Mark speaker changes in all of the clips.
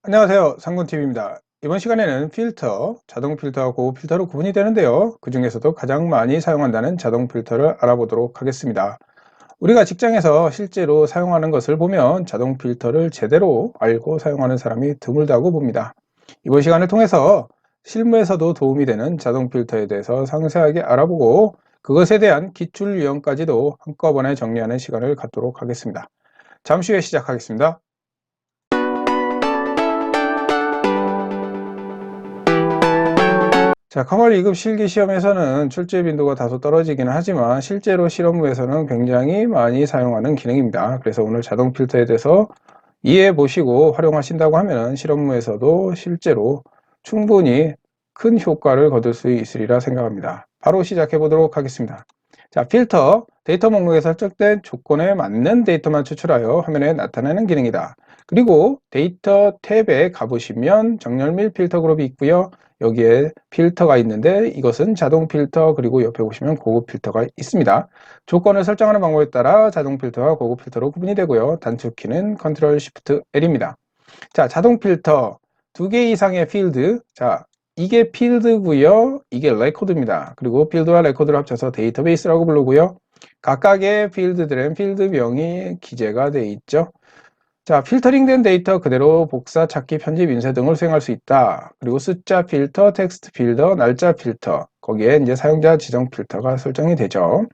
Speaker 1: 안녕하세요. 상군TV입니다. 이번 시간에는 필터, 자동 필터와 고급 필터로 구분이 되는데요. 그 중에서도 가장 많이 사용한다는 자동 필터를 알아보도록 하겠습니다. 우리가 직장에서 실제로 사용하는 것을 보면 자동 필터를 제대로 알고 사용하는 사람이 드물다고 봅니다. 이번 시간을 통해서 실무에서도 도움이 되는 자동 필터에 대해서 상세하게 알아보고 그것에 대한 기출 유형까지도 한꺼번에 정리하는 시간을 갖도록 하겠습니다. 잠시 후에 시작하겠습니다. 자, 커멀 2급 실기 시험에서는 출제 빈도가 다소 떨어지기는 하지만 실제로 실험부에서는 굉장히 많이 사용하는 기능입니다. 그래서 오늘 자동 필터에 대해서 이해해 보시고 활용하신다고 하면 실험부에서도 실제로 충분히 큰 효과를 거둘 수 있으리라 생각합니다. 바로 시작해 보도록 하겠습니다. 자, 필터, 데이터 목록에 설정된 조건에 맞는 데이터만 추출하여 화면에 나타내는 기능이다. 그리고 데이터 탭에 가보시면 정렬 및 필터 그룹이 있고요. 여기에 필터가 있는데 이것은 자동 필터, 그리고 옆에 보시면 고급 필터가 있습니다. 조건을 설정하는 방법에 따라 자동 필터와 고급 필터로 구분이 되고요. 단축키는 컨트롤 쉬프트 L입니다. 자, 자동 필터 2개 이상의 필드. 자, 이게 필드고요. 이게 레코드입니다. 그리고 필드와 레코드를 합쳐서 데이터베이스라고 부르고요. 각각의 필드들은 필드명이 기재가 되어 있죠. 자, 필터링된 데이터 그대로 복사, 찾기, 편집, 인쇄 등을 수행할 수 있다. 그리고 숫자 필터, 텍스트 필터, 날짜 필터, 거기에 이제 사용자 지정 필터가 설정이 되죠.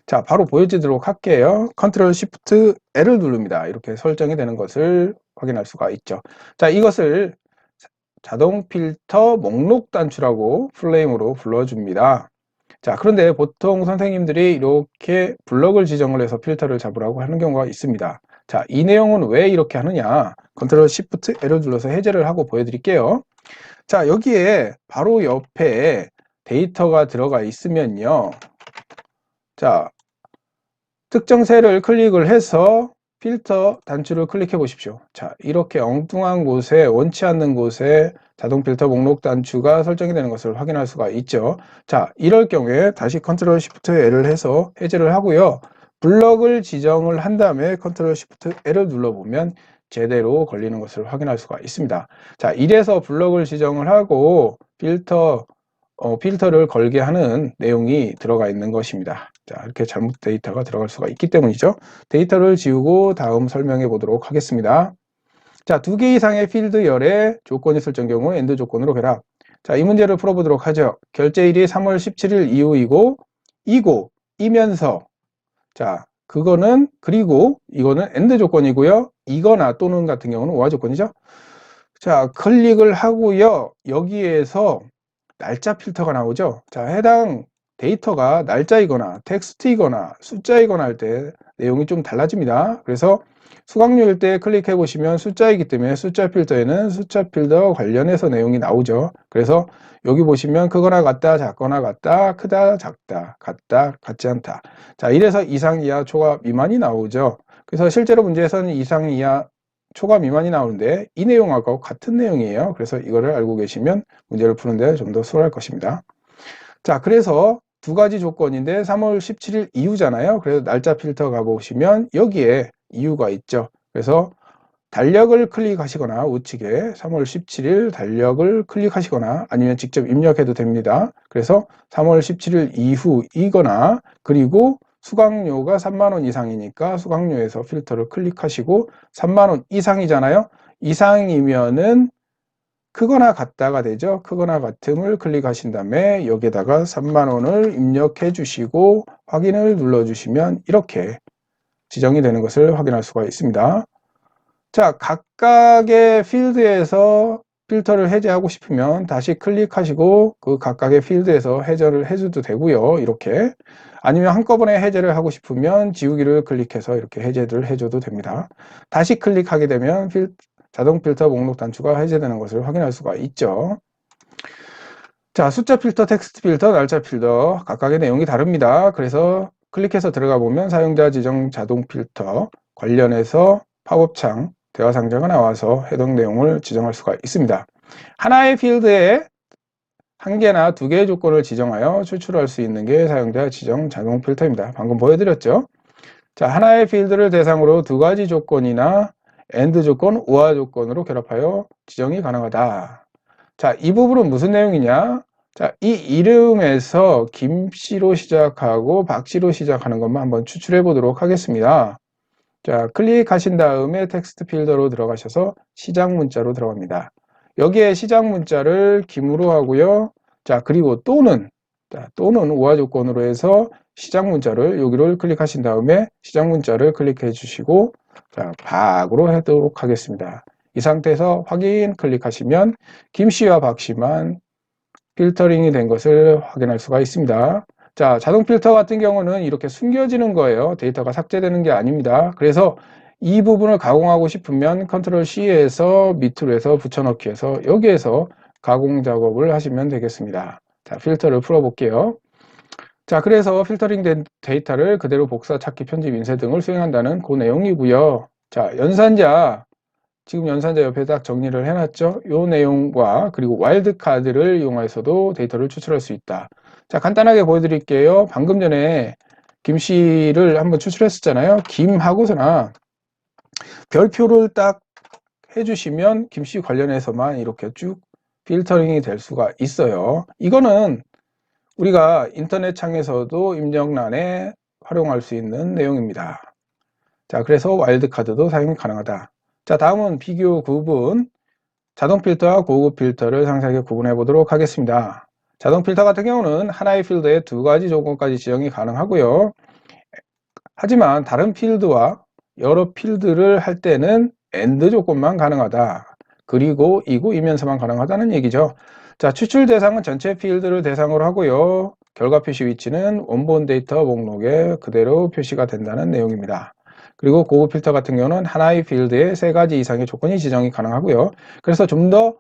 Speaker 1: 자, 바로 보여드리도록 할게요. 컨트롤 쉬프트 L을 누릅니다. 이렇게 설정이 되는 것을 확인할 수가 있죠. 자, 이것을 자동 필터 목록 단추라고 풀네임으로 불러줍니다. 자, 그런데 보통 선생님들이 이렇게 블럭을 지정을 해서 필터를 잡으라고 하는 경우가 있습니다. 자, 이 내용은 왜 이렇게 하느냐? 컨트롤 쉬프트 L을 눌러서 해제를 하고 보여드릴게요. 자, 여기에 바로 옆에 데이터가 들어가 있으면요. 자, 특정 셀을 클릭을 해서 필터 단추를 클릭해 보십시오. 자, 이렇게 엉뚱한 곳에, 원치 않는 곳에 자동 필터 목록 단추가 설정이 되는 것을 확인할 수가 있죠. 자, 이럴 경우에 다시 컨트롤 쉬프트 L을 해서 해제를 하고요. 블럭을 지정을 한 다음에 컨트롤 쉬프트 L을 눌러보면 제대로 걸리는 것을 확인할 수가 있습니다. 자, 이래서 블럭을 지정을 하고 필터를 걸게 하는 내용이 들어가 있는 것입니다. 자, 이렇게 잘못 데이터가 들어갈 수가 있기 때문이죠. 데이터를 지우고 다음 설명해 보도록 하겠습니다. 자, 2개 이상의 필드열에 조건이 설정 경우 엔드 조건으로 결합. 자, 이 문제를 풀어보도록 하죠. 결제일이 3월 17일 이후이고, 이면서. 자, 그거는, 그리고 이거는 엔드 조건이고요. 이거나 또는 같은 경우는 오화 조건이죠. 자, 클릭을 하고요. 여기에서 날짜 필터가 나오죠. 자, 해당 데이터가 날짜이거나 텍스트이거나 숫자이거나 할 때 내용이 좀 달라집니다. 그래서 수강료일 때 클릭해 보시면 숫자이기 때문에 숫자 필터에는 숫자 필터 관련해서 내용이 나오죠. 그래서 여기 보시면 크거나 같다, 작거나 같다, 크다, 작다, 같다, 같지 않다. 자, 이래서 이상, 이하, 초과, 미만이 나오죠. 그래서 실제로 문제에서는 이상, 이하, 초과, 미만이 나오는데 이 내용하고 같은 내용이에요. 그래서 이거를 알고 계시면 문제를 푸는데 좀 더 수월할 것입니다. 자, 그래서 2가지 조건인데 3월 17일 이후잖아요. 그래서 날짜 필터 가보시면 여기에 이유가 있죠. 그래서 달력을 클릭하시거나 우측에 3월 17일 달력을 클릭하시거나 아니면 직접 입력해도 됩니다. 그래서 3월 17일 이후이거나 그리고 수강료가 3만 원 이상이니까 수강료에서 필터를 클릭하시고 3만 원 이상이잖아요. 이상이면은 크거나 같다가 되죠. 크거나 같음을 클릭하신 다음에 여기에다가 3만 원을 입력해 주시고 확인을 눌러 주시면 이렇게 지정이 되는 것을 확인할 수가 있습니다. 자, 각각의 필드에서 필터를 해제하고 싶으면 다시 클릭하시고 그 각각의 필드에서 해제를 해줘도 되고요. 이렇게. 아니면 한꺼번에 해제를 하고 싶으면 지우기를 클릭해서 이렇게 해제를 해줘도 됩니다. 다시 클릭하게 되면 자동 필터 목록 단추가 해제되는 것을 확인할 수가 있죠. 자, 숫자 필터, 텍스트 필터, 날짜 필터 각각의 내용이 다릅니다. 그래서 클릭해서 들어가 보면 사용자 지정 자동 필터 관련해서 팝업창 대화 상자가 나와서 해당 내용을 지정할 수가 있습니다. 하나의 필드에 1개나 2개의 조건을 지정하여 추출할 수 있는 게 사용자 지정 자동 필터입니다. 방금 보여드렸죠. 자, 하나의 필드를 대상으로 2가지 조건이나 AND 조건, OR 조건으로 결합하여 지정이 가능하다. 자, 이 부분은 무슨 내용이냐? 자, 이 이름에서 김씨로 시작하고 박씨로 시작하는 것만 한번 추출해 보도록 하겠습니다. 자, 클릭하신 다음에 텍스트 필더로 들어가셔서 시작 문자로 들어갑니다. 여기에 시작 문자를 김으로 하고요. 자, 그리고 또는 오화 조건으로 해서 시작 문자를 여기를 클릭하신 다음에 시작 문자를 클릭해 주시고 자, 박으로 하도록 하겠습니다. 이 상태에서 확인 클릭하시면 김씨와 박씨만 필터링이 된 것을 확인할 수가 있습니다. 자, 자동 필터 같은 경우는 이렇게 숨겨지는 거예요. 데이터가 삭제되는 게 아닙니다. 그래서 이 부분을 가공하고 싶으면 컨트롤 C에서 밑으로 해서 붙여넣기 해서 여기에서 가공 작업을 하시면 되겠습니다. 자, 필터를 풀어 볼게요. 자, 그래서 필터링 된 데이터를 그대로 복사, 찾기, 편집, 인쇄 등을 수행한다는 그 내용이고요. 자, 연산자, 지금 연산자 옆에 딱 정리를 해놨죠. 이 내용과 그리고 와일드카드를 이용해서도 데이터를 추출할 수 있다. 자, 간단하게 보여드릴게요. 방금 전에 김씨를 한번 추출했었잖아요. 김하고서나 별표를 딱 해주시면 김씨 관련해서만 이렇게 쭉 필터링이 될 수가 있어요. 이거는 우리가 인터넷 창에서도 입력란에 활용할 수 있는 내용입니다. 자, 그래서 와일드카드도 사용이 가능하다. 자, 다음은 비교 구분. 자동 필터와 고급 필터를 상세하게 구분해 보도록 하겠습니다. 자동 필터 같은 경우는 하나의 필드에 두 가지 조건까지 지정이 가능하고요. 하지만 다른 필드와 여러 필드를 할 때는 AND 조건만 가능하다. 그리고 이고 이면서만 가능하다는 얘기죠. 자, 추출 대상은 전체 필드를 대상으로 하고요. 결과 표시 위치는 원본 데이터 목록에 그대로 표시가 된다는 내용입니다. 그리고 고급 필터 같은 경우는 하나의 필드에 세 가지 이상의 조건이 지정이 가능하고요. 그래서 좀 더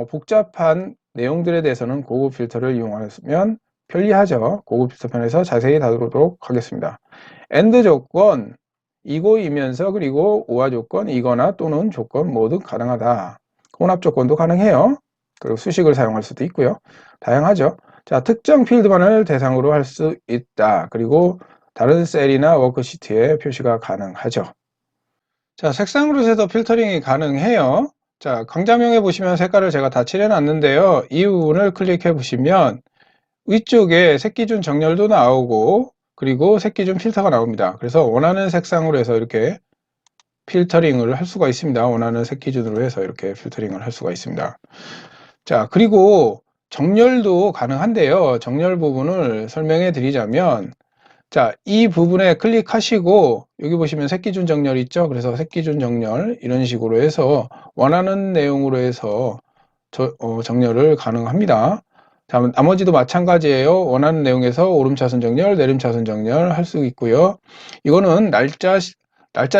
Speaker 1: 복잡한 내용들에 대해서는 고급 필터를 이용하면 편리하죠. 고급 필터 편에서 자세히 다루도록 하겠습니다. AND 조건, 이고이면서 그리고 OR 조건, 이거나 또는 조건 모두 가능하다. 혼합 조건도 가능해요. 그리고 수식을 사용할 수도 있고요. 다양하죠. 자, 특정 필드만을 대상으로 할 수 있다. 그리고 다른 셀이나 워크시트에 표시가 가능하죠. 자, 색상으로 해서 필터링이 가능해요. 자, 강좌명에 보시면 색깔을 제가 다 칠해 놨는데요. 이 부분을 클릭해 보시면 위쪽에 색기준 정렬도 나오고 그리고 색기준 필터가 나옵니다. 그래서 원하는 색상으로 해서 이렇게 필터링을 할 수가 있습니다. 원하는 색 기준으로 해서 이렇게 필터링을 할 수가 있습니다. 자, 그리고 정렬도 가능한데요. 정렬 부분을 설명해 드리자면 자, 이 부분에 클릭하시고 여기 보시면 색기준 정렬 있죠? 그래서 색기준 정렬 이런 식으로 해서 원하는 내용으로 해서 정렬을 가능합니다. 자, 나머지도 마찬가지예요. 원하는 내용에서 오름차순 정렬, 내림차순 정렬 할 수 있고요. 이거는 날짜,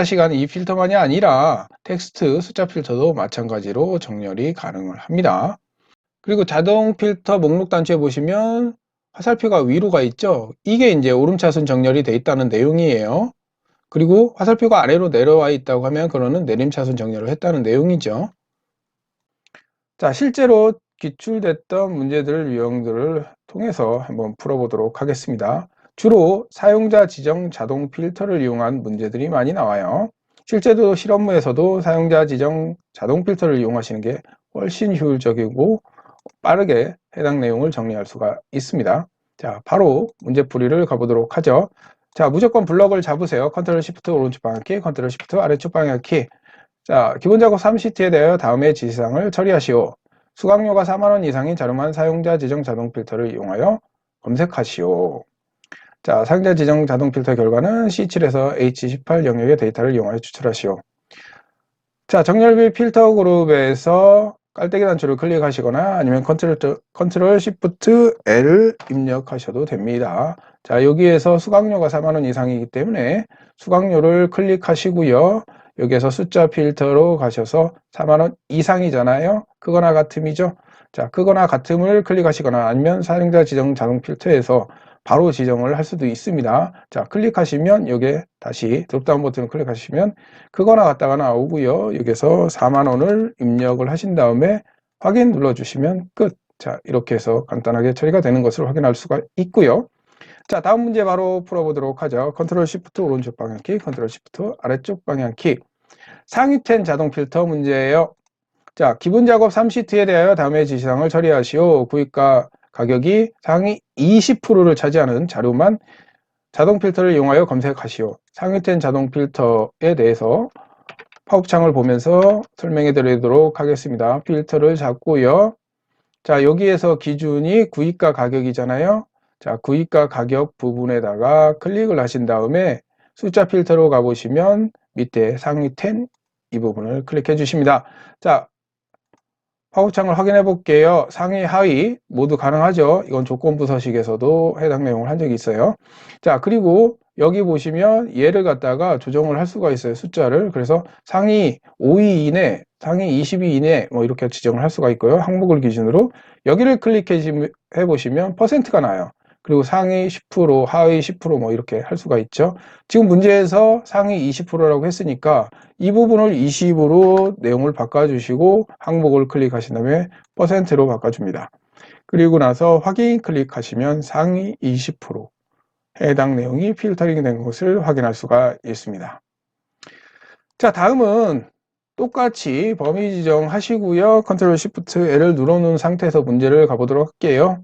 Speaker 1: 시간 이 필터만이 아니라 텍스트, 숫자 필터도 마찬가지로 정렬이 가능을 합니다. 그리고 자동 필터 목록 단추에 보시면 화살표가 위로 가 있죠. 이게 이제 오름차순 정렬이 돼 있다는 내용이에요. 그리고 화살표가 아래로 내려와 있다고 하면 그거는 내림차순 정렬을 했다는 내용이죠. 자, 실제로 기출됐던 문제들 유형들을 통해서 한번 풀어보도록 하겠습니다. 주로 사용자 지정 자동 필터를 이용한 문제들이 많이 나와요. 실제로 실험무에서도 사용자 지정 자동 필터를 이용하시는 게 훨씬 효율적이고 빠르게 해당 내용을 정리할 수가 있습니다. 자, 바로 문제풀이를 가보도록 하죠. 자, 무조건 블럭을 잡으세요. 컨트롤 시프트 오른쪽 방향키, 컨트롤 시프트 아래쪽 방향키. 자, 기본 작업 3시트에 대하여 다음의 지시사항을 처리하시오. 수강료가 4만원 이상인 자료만 사용자 지정 자동 필터를 이용하여 검색하시오. 자, 사용자 지정 자동 필터 결과는 C7에서 H18 영역의 데이터를 이용하여 추출하시오. 자, 정렬비 필터 그룹에서 깔때기 단추를 클릭하시거나 아니면 컨트롤 시프트 L 입력하셔도 됩니다. 자, 여기에서 수강료가 4만원 이상이기 때문에 수강료를 클릭하시고요. 여기에서 숫자 필터로 가셔서 4만원 이상이잖아요. 크거나 같음이죠. 자, 크거나 같음을 클릭하시거나 아니면 사용자 지정 자동 필터에서 바로 지정을 할 수도 있습니다. 자, 클릭하시면 여기에 다시 드롭다운 버튼을 클릭하시면 크거나 같다가 나오고요. 여기서 4만원을 입력을 하신 다음에 확인 눌러주시면 끝. 자, 이렇게 해서 간단하게 처리가 되는 것을 확인할 수가 있고요. 자, 다음 문제 바로 풀어보도록 하죠. 컨트롤 시프트 오른쪽 방향키, 컨트롤 시프트 아래쪽 방향키. 상위텐 자동 필터 문제예요. 자, 기본 작업 3시트에 대하여 다음의 지시사항을 처리하시오. 구입가 가격이 상위 20%를 차지하는 자료만 자동 필터를 이용하여 검색하시오. 상위텐 자동 필터에 대해서 팝업창을 보면서 설명해 드리도록 하겠습니다. 필터를 잡고요. 자, 여기에서 기준이 구입가 가격이잖아요. 자, 구입가 가격 부분에다가 클릭을 하신 다음에 숫자 필터로 가보시면 밑에 상위 10 이 부분을 클릭해 주십니다. 자, 팝업창을 확인해 볼게요. 상위, 하위 모두 가능하죠. 이건 조건부 서식에서도 해당 내용을 한 적이 있어요. 자, 그리고 여기 보시면 얘를 갖다가 조정을 할 수가 있어요. 숫자를. 그래서 상위 5위 이내, 상위 20위 이내 뭐 이렇게 지정을 할 수가 있고요. 항목을 기준으로 여기를 클릭해 보시면 퍼센트가 나요. 그리고 상위 10%, 하위 10%뭐 이렇게 할 수가 있죠. 지금 문제에서 상위 20%라고 했으니까 이 부분을 20으로 내용을 바꿔주시고 항목을 클릭하신 다음에 %로 바꿔줍니다. 그리고 나서 확인 클릭하시면 상위 20% 해당 내용이 필터링 된 것을 확인할 수가 있습니다. 자, 다음은 똑같이 범위 지정하시고요. 컨트롤 시프트 L을 눌러놓은 상태에서 문제를 가보도록 할게요.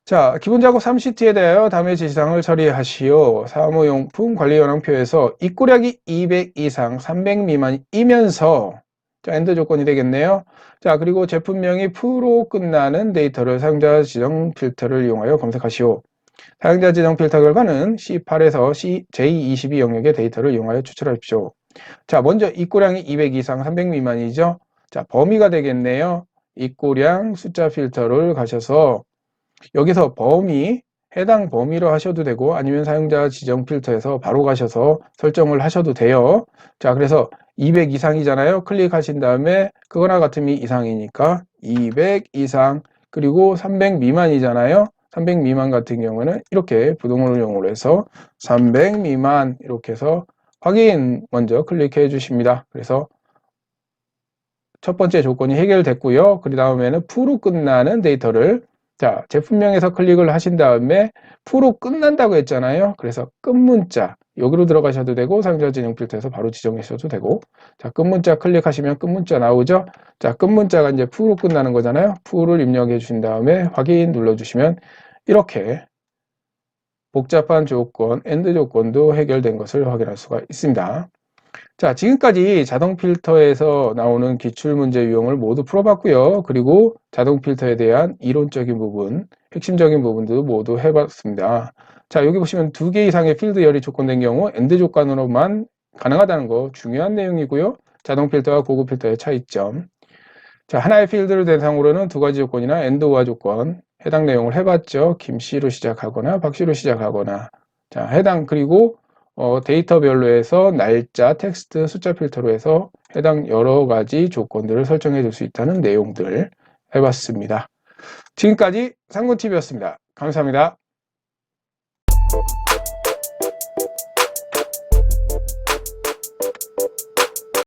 Speaker 1: 자, 기본 작업 3시트에 대하여 다음의 지시사항을 처리하시오. 사무용품 관리 현황표에서 입고량이 200 이상 300 미만이면서 자, 엔드 조건이 되겠네요. 자, 그리고 제품명이 프로 끝나는 데이터를 사용자 지정 필터를 이용하여 검색하시오. 사용자 지정 필터 결과는 C8에서 J22 영역의 데이터를 이용하여 추출하십시오. 자, 먼저 입고량이 200 이상 300 미만이죠. 자, 범위가 되겠네요. 입고량 숫자 필터를 가셔서 여기서 범위, 해당 범위로 하셔도 되고 아니면 사용자 지정 필터에서 바로 가셔서 설정을 하셔도 돼요. 자, 그래서 200 이상이잖아요. 클릭하신 다음에 그거나 같음이 이상이니까 200 이상, 그리고 300 미만이잖아요. 300 미만 같은 경우는 이렇게 부동을 이용으로 해서 300 미만 이렇게 해서 확인 먼저 클릭해 주십니다. 그래서 첫 번째 조건이 해결됐고요. 그 다음에는 프로 끝나는 데이터를 자, 제품명에서 클릭을 하신 다음에 프로 끝난다고 했잖아요. 그래서 끝문자 여기로 들어가셔도 되고 사용자 지정 필터에서 바로 지정하셔도 되고 자, 끝문자 클릭하시면 끝문자 나오죠. 자, 끝문자가 이제 프로 끝나는 거잖아요. 프로를 입력해 주신 다음에 확인 눌러주시면 이렇게 복잡한 조건, 엔드 조건도 해결된 것을 확인할 수가 있습니다. 자, 지금까지 자동 필터에서 나오는 기출문제 유형을 모두 풀어봤고요. 그리고 자동 필터에 대한 이론적인 부분, 핵심적인 부분도 모두 해봤습니다. 자, 여기 보시면 2개 이상의 필드 열이 조건된 경우 엔드 조건으로만 가능하다는 거 중요한 내용이고요. 자동 필터와 고급 필터의 차이점. 자, 하나의 필드를 대상으로는 2가지 조건이나 엔드와 조건 해당 내용을 해봤죠. 김씨로 시작하거나 박씨로 시작하거나 자, 해당 그리고 데이터별로 해서 날짜, 텍스트, 숫자 필터로 해서 해당 여러 가지 조건들을 설정해 줄 수 있다는 내용들 해봤습니다. 지금까지 상군TV였습니다. 감사합니다.